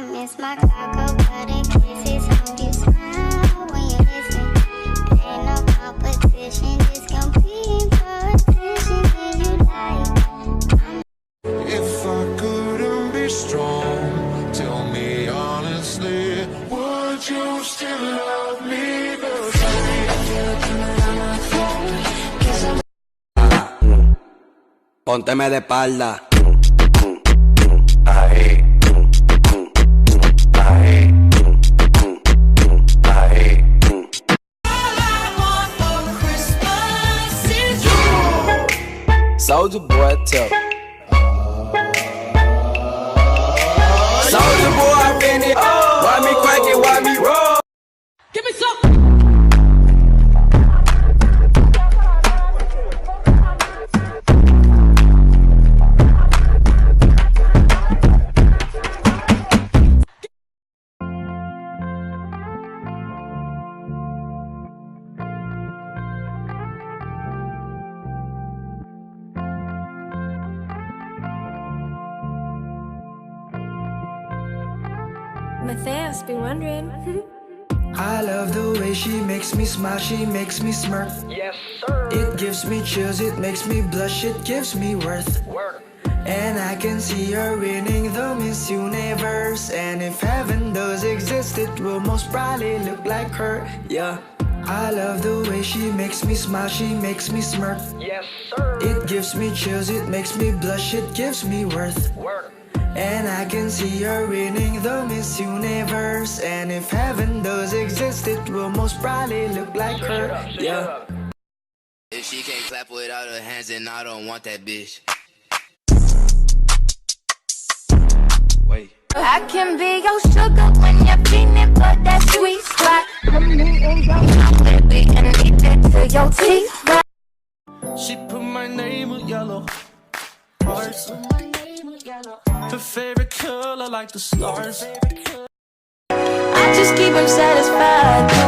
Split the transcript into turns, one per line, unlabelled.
I miss my cocoa butter kisses. Hope you smile when you listen. Ain't no competition, just compete for attention. If you like,
If I couldn't be strong, tell me honestly, would you still love me the same?
Pónteme de espalda.
Ahí, ahí, ahí.
Soulja Boy tough. Soulja Boy up in it. Why me crank it, why me roll?
Give me some.
Matthias be wondering.
I love the way she makes me smile, she makes me smirk.
Yes, sir.
It gives me chills, it makes me blush, it gives me worth.
Work.
And I can see her winning the Miss Universe. And if heaven does exist, it will most probably look like her, yeah. I love the way she makes me smile, she makes me smirk.
Yes, sir.
It gives me chills, it makes me blush, it gives me worth.
Work.
And I can see her winning the Miss Universe. And if heaven does exist, it will most probably look like her, yeah.
If she can't clap without her hands, then I don't want that bitch. Wait.
I can be your sugar when you're feeling for that sweet spot. I'm moving your baby and eat it to your teeth. Right?
She put my name with yellow hearts. Her favorite color like the stars.
I just keep him satisfied.